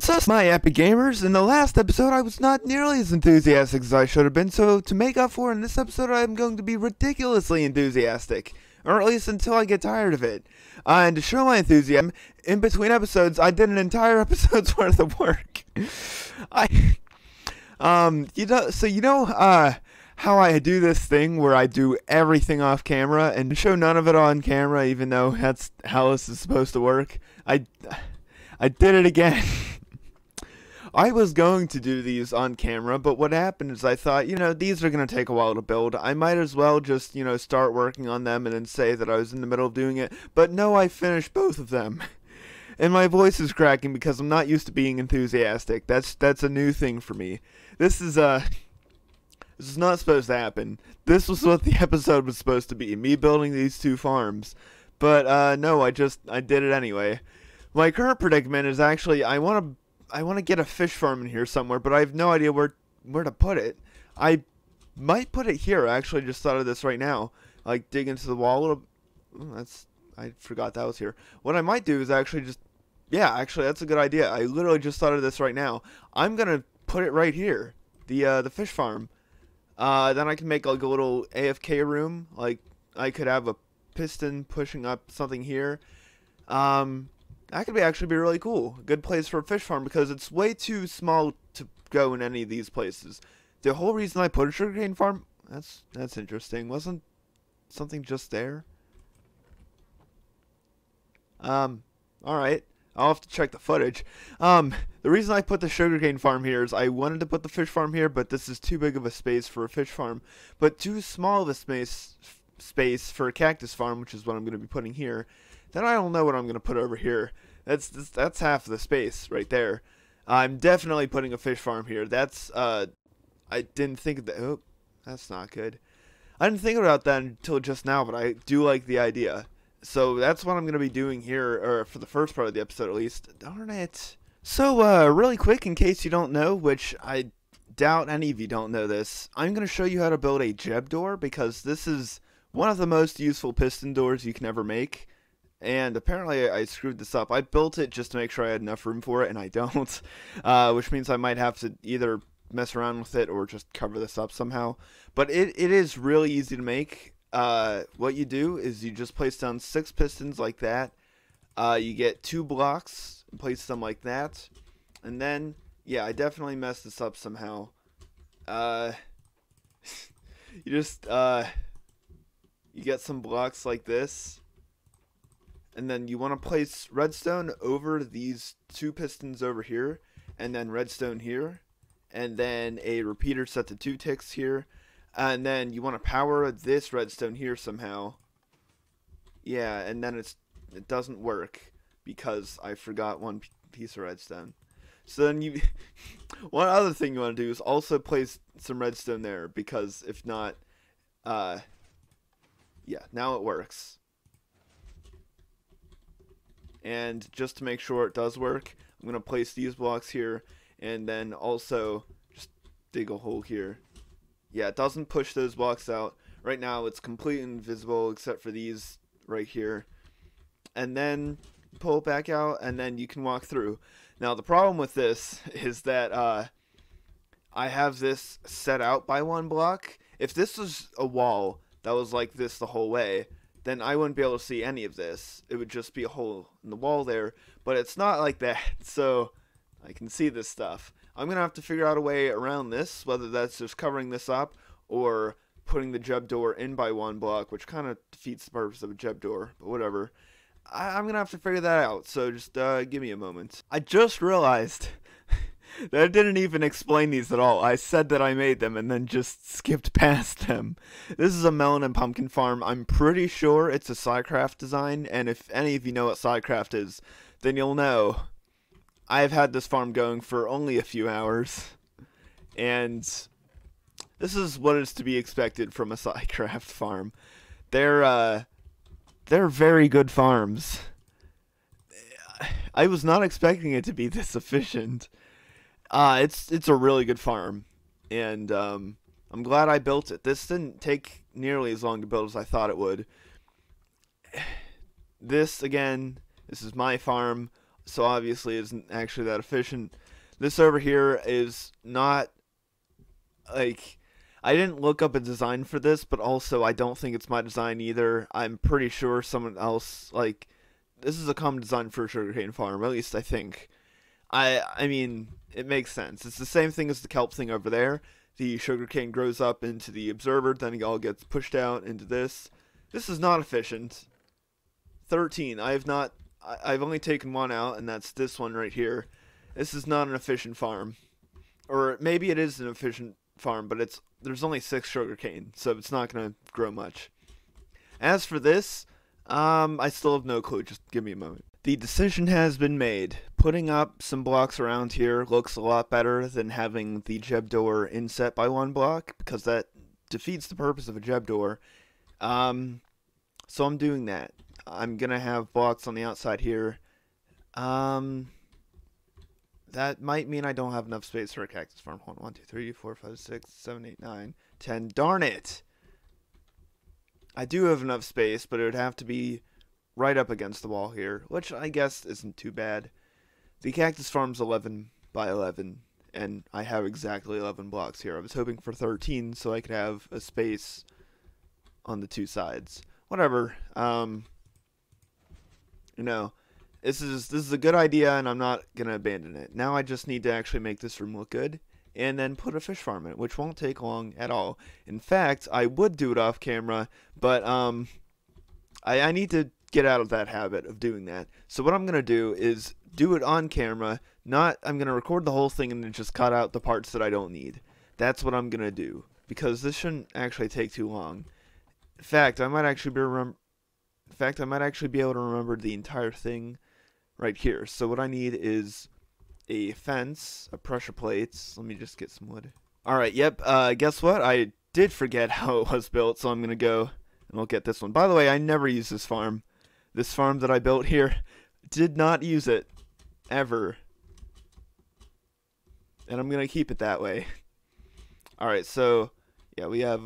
What's up, my epic gamers? In the last episode, I was not nearly as enthusiastic as I should have been, so to make up for it in this episode, I'm going to be ridiculously enthusiastic. Or at least until I get tired of it. And to show my enthusiasm, in between episodes, I did an entire episode's worth of work. How I do this thing where I do everything off camera and show none of it on camera, even though that's how this is supposed to work? I did it again. I was going to do these on camera, but what happened is I thought, these are going to take a while to build. I might as well just, start working on them and then say that I was in the middle of doing it. But no, I finished both of them. And my voice is cracking because I'm not used to being enthusiastic. That's a new thing for me. This is not supposed to happen. This was what the episode was supposed to be, me building these two farms. But no, I did it anyway. My current predicament is actually I want to get a fish farm in here somewhere, but I have no idea where to put it. I might put it here. I actually just thought of this right now. Like dig into the wall a little. Ooh, I forgot that was here. What I might do is actually actually that's a good idea. I literally just thought of this right now. I'm gonna put it right here. The fish farm. Then I can make like a little AFK room. Like I could have a piston pushing up something here. That could actually be really cool. A good place for a fish farm because it's way too small to go in any of these places. The whole reason I put a sugarcane farm, that's interesting. Wasn't something just there? Alright. I'll have to check the footage. The reason I put the sugarcane farm here is I wanted to put the fish farm here, but this is too big of a space for a fish farm. But too small of a space for a cactus farm, which is what I'm going to be putting here. Then I don't know what I'm going to put over here. That's half of the space right there. I'm definitely putting a fish farm here. I didn't think of that. Oh, that's not good. I didn't think about that until just now, but I do like the idea. So that's what I'm going to be doing here, or for the first part of the episode at least. Darn it. So, really quick, in case you don't know, which I doubt any of you don't know this, I'm going to show you how to build a jeb door, because this is one of the most useful piston doors you can ever make. And apparently I screwed this up. I built it just to make sure I had enough room for it, and I don't. Which means I might have to either mess around with it or just cover this up somehow. But it is really easy to make. What you do is you just place down 6 pistons like that. You get 2 blocks and place them like that. And then, yeah, I definitely messed this up somehow. You just, you get some blocks like this. And then you want to place redstone over these 2 pistons over here, and then redstone here, and then a repeater set to 2 ticks here, and then you want to power this redstone here somehow. Yeah, and then it doesn't work because I forgot one piece of redstone. So then one other thing you want to do is also place some redstone there, because if not, yeah, now it works. And just to make sure it does work, I'm going to place these blocks here, and then also just dig a hole here. Yeah, it doesn't push those blocks out. Right now it's completely invisible except for these right here. And then pull it back out, and then you can walk through. Now the problem with this is that I have this set out by 1 block. If this was a wall that was like this the whole way, then I wouldn't be able to see any of this. It would just be a hole in the wall there. But it's not like that, so I can see this stuff. I'm going to have to figure out a way around this, whether that's just covering this up or putting the jeb door in by 1 block, which kind of defeats the purpose of a jeb door, but whatever. I'm going to have to figure that out, so just give me a moment. I just realized that I didn't even explain these at all. I said that I made them and then just skipped past them. This is a melon and pumpkin farm. I'm pretty sure it's a KermitCraft design, and if any of you know what KermitCraft is, then you'll know. I've had this farm going for only a few hours, and this is what is to be expected from a KermitCraft farm. They're very good farms. I was not expecting it to be this efficient. It's a really good farm, and I'm glad I built it. This didn't take nearly as long to build as I thought it would. This, again, this is my farm. so obviously it isn't actually that efficient. This over here is not, like, I didn't look up a design for this, but also I don't think it's my design either. I'm pretty sure someone else, like, this is a common design for a sugarcane farm, at least I think. I mean, it makes sense. It's the same thing as the kelp thing over there. The sugarcane grows up into the observer, then it all gets pushed out into this. This is not efficient. 13. I've only taken one out, and that's this one right here. This is not an efficient farm. Or maybe it is an efficient farm, but there's only 6 sugarcane, so it's not going to grow much. As for this, I still have no clue. Just give me a moment. The decision has been made. Putting up some blocks around here looks a lot better than having the Jeb door inset by 1 block, because that defeats the purpose of a Jeb door. So I'm doing that. I'm going to have blocks on the outside here. That might mean I don't have enough space for a cactus farm. Hold on. 1, 2, 3, 4, 5, 6, 7, 8, 9, 10. Darn it! I do have enough space, but it would have to be right up against the wall here, which I guess isn't too bad. The cactus farm's 11 by 11, and I have exactly 11 blocks here. I was hoping for 13 so I could have a space on the 2 sides. Whatever. You know, this is a good idea, and I'm not gonna abandon it. Now I just need to actually make this room look good, and then put a fish farm in it, which won't take long at all. In fact, I would do it off camera, but I need to get out of that habit of doing that. So what I'm gonna do is do it on camera. I'm gonna record the whole thing and then just cut out the parts that I don't need. That's what I'm gonna do, because this shouldn't actually take too long. In fact, I might actually be able to remember the entire thing right here. So what I need is a fence, a pressure plates. Let me just get some wood. Alright, yep, guess what? I did forget how it was built, so I'm gonna go and look at this one. By the way, I never use this farm. This farm that I built here, did not use it. Ever. And I'm gonna keep it that way. Alright, so, yeah, we have...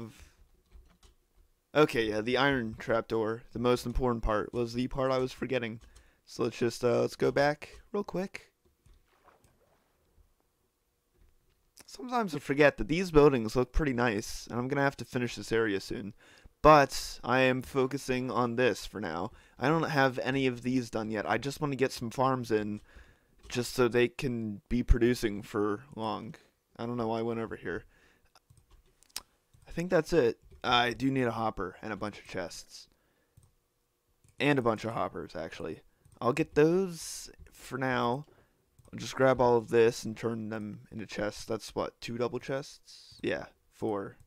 Okay, yeah, the iron trapdoor, the most important part, was the part I was forgetting. So let's just, let's go back real quick. Sometimes I forget that these buildings look pretty nice, and I'm gonna have to finish this area soon. But I am focusing on this for now. I don't have any of these done yet. I just want to get some farms in, just so they can be producing for long. I don't know why I went over here. I think that's it. I do need a hopper and a bunch of chests. And a bunch of hoppers, actually. I'll get those for now. I'll just grab all of this and turn them into chests. That's what, 2 double chests? Yeah, 4.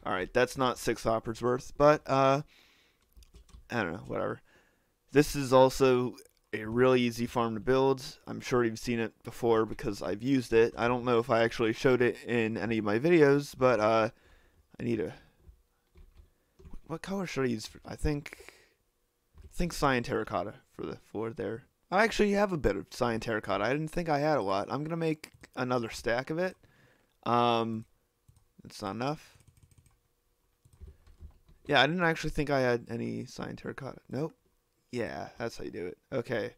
Alright, that's not 6 hoppers worth, but, I don't know, whatever. This is also a really easy farm to build. I'm sure you've seen it before because I've used it. I don't know if I actually showed it in any of my videos, but, I need a... What color should I use for... I think cyan terracotta for the floor there. I actually have a bit of cyan terracotta. I didn't think I had a lot. I'm gonna make another stack of it. It's not enough. Yeah, I didn't actually think I had any cyan terracotta. Nope. Yeah, that's how you do it. Okay.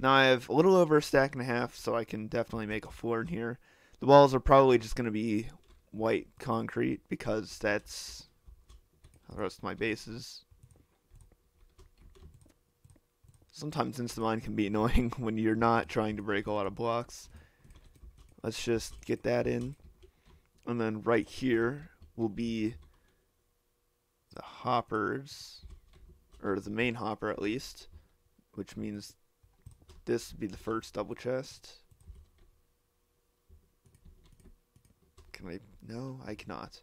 Now I have a little over a stack and a half, so I can definitely make a floor in here. The walls are probably just gonna be white concrete because that's how the rest of my base is. Sometimes Instamine can be annoying when you're not trying to break a lot of blocks. Let's just get that in. And then right here will be the hoppers, or the main hopper at least, which means this would be the first double chest. Can I? No, I cannot.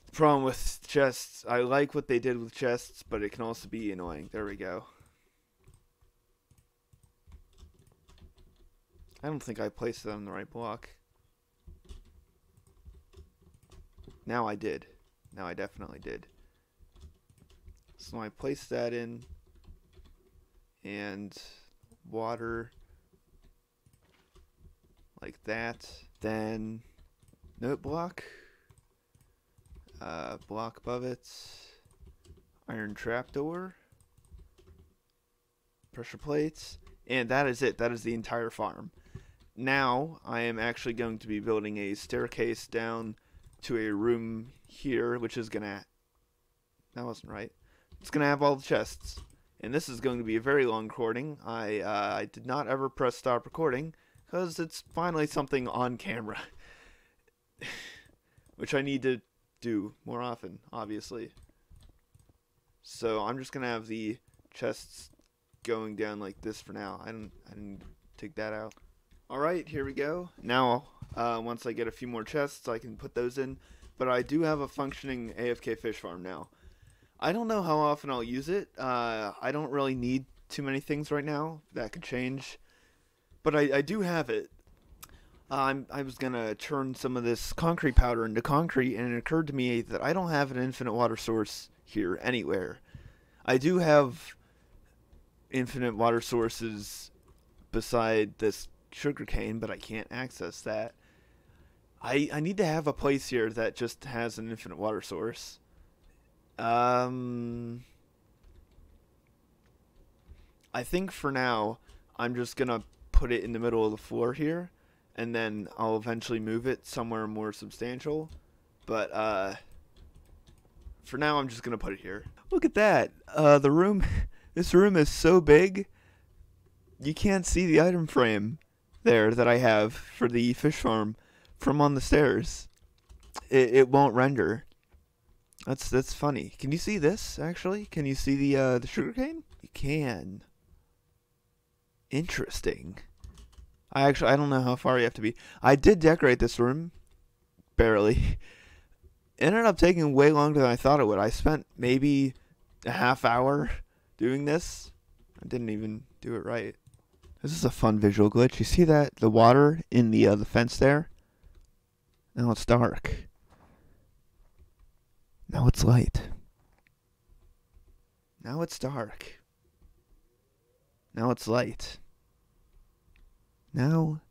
The problem with chests, I like what they did with chests, but it can also be annoying. There we go. I don't think I placed it on the right block. Now I did. Now I definitely did. So I placed that in, and water like that. Then note block, block above it, iron trapdoor, pressure plates, And that is it. That is the entire farm. Now I am actually going to be building a staircase down to a room here, which is gonna, that wasn't right. It's gonna have all the chests. And this is going to be a very long recording. I did not ever press stop recording because it's finally something on camera, which I need to do more often, obviously. So I'm just gonna have the chests going down like this for now. I didn't take that out. All right, here we go. Now, once I get a few more chests, I can put those in. But I do have a functioning AFK fish farm now. I don't know how often I'll use it. I don't really need too many things right now. That could change. But I do have it. I was going to turn some of this concrete powder into concrete, and it occurred to me that I don't have an infinite water source here anywhere. I do have infinite water sources beside this sugarcane, but I can't access that. I need to have a place here that just has an infinite water source. I think for now, I'm just gonna put it in the middle of the floor here, and then I'll eventually move it somewhere more substantial. But, for now, I'm just gonna put it here. Look at that! The room, this room is so big, you can't see the item frame there that I have for the fish farm from on the stairs. It won't render. That's funny. Can you see this, actually? Can you see the sugarcane? You can. Interesting. I don't know how far you have to be. I did decorate this room. Barely. It ended up taking way longer than I thought it would. I spent maybe a half hour doing this. I didn't even do it right. This is a fun visual glitch. You see that? The water in the fence there? Now it's dark. Now it's light. Now it's dark. Now it's light. Now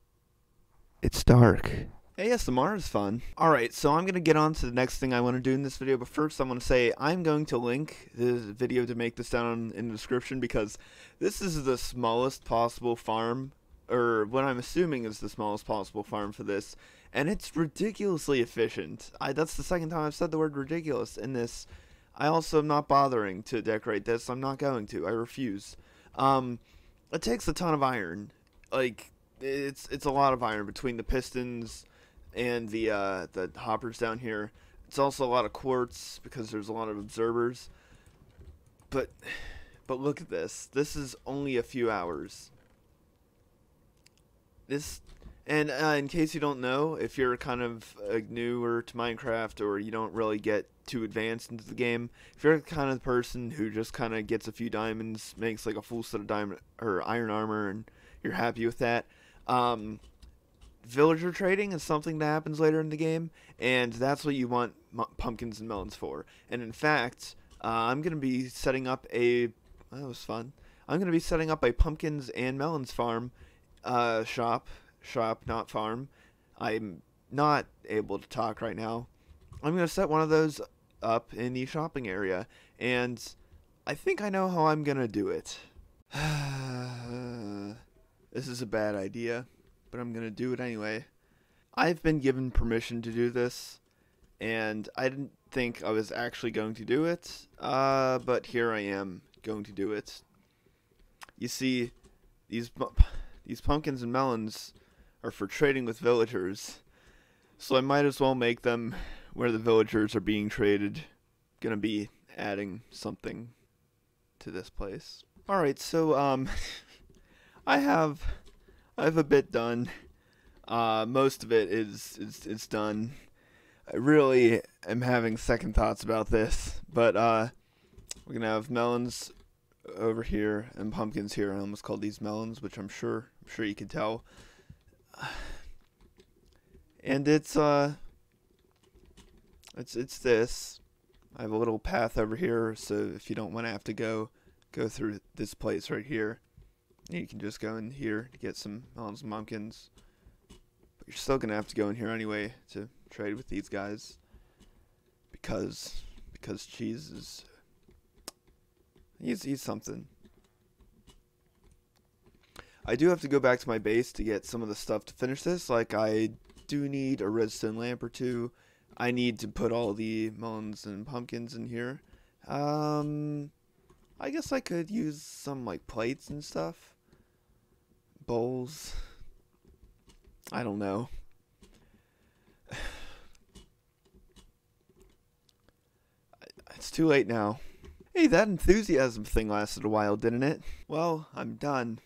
it's dark. ASMR is fun. Alright, so I'm going to get on to the next thing I want to do in this video, but first I want to say I'm going to link this video to make this down in the description because this is the smallest possible farm, or what I'm assuming is the smallest possible farm for this, and it's ridiculously efficient. That's the second time I've said the word ridiculous in this. I also am not bothering to decorate this. I'm not going to. I refuse. It takes a ton of iron. Like, it's a lot of iron between the pistons and the hoppers down here. It's also a lot of quartz because there's a lot of observers. But look at this. This is only a few hours. And in case you don't know, if you're kind of newer to Minecraft or you don't really get too advanced into the game, if you're the kind of person who just kind of gets a few diamonds, makes like a full set of diamond or iron armor, and you're happy with that, villager trading is something that happens later in the game, and that's what you want pumpkins and melons for. And in fact, I'm gonna be setting up a that was fun. I'm gonna be setting up a pumpkins and melons farm. Shop, not farm. I'm not able to talk right now. I'm going to set one of those up in the shopping area, and I think I know how I'm going to do it. This is a bad idea, but I'm going to do it anyway. I've been given permission to do this, and I didn't think I was actually going to do it, but here I am going to do it. You see, these pumpkins and melons are for trading with villagers, so I might as well make them where the villagers are being traded. Gonna be adding something to this place. Alright, so I have a bit done. Most of it is done. I really am having second thoughts about this, but we're gonna have melons over here and pumpkins here. I almost called these melons, which I'm sure you can tell. And it's this. I have a little path over here, so if you don't want to have to go through this place right here, you can just go in here to get some melons and pumpkins. But you're still gonna have to go in here anyway to trade with these guys because cheese is he's something. I do have to go back to my base to get some of the stuff to finish this. Like, I do need a redstone lamp or two. I need to put all the melons and pumpkins in here. I guess I could use some, like, plates and stuff. Bowls. I don't know. It's too late now. Hey, that enthusiasm thing lasted a while, didn't it? Well, I'm done.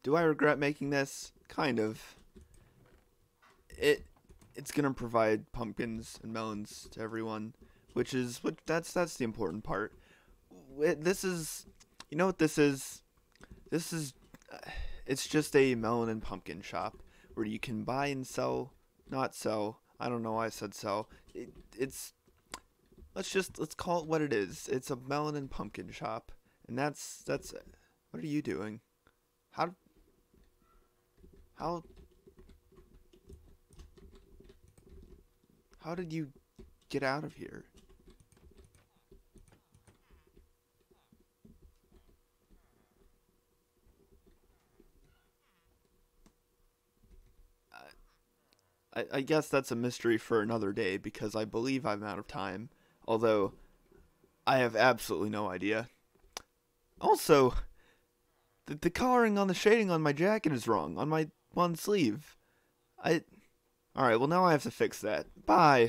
Do I regret making this? Kind of. It's gonna provide pumpkins and melons to everyone, that's the important part. This is, you know what this is? This is, it's just a melon and pumpkin shop where you can buy and sell, not sell. I don't know why I said sell. It's let's call it what it is. It's a melon and pumpkin shop, and that's. What are you doing? How how how did you get out of here? I guess that's a mystery for another day because I believe I'm out of time. Although I have absolutely no idea. Also, the coloring on the shading on my jacket is wrong on my one sleeve. Alright, well now I have to fix that. Bye.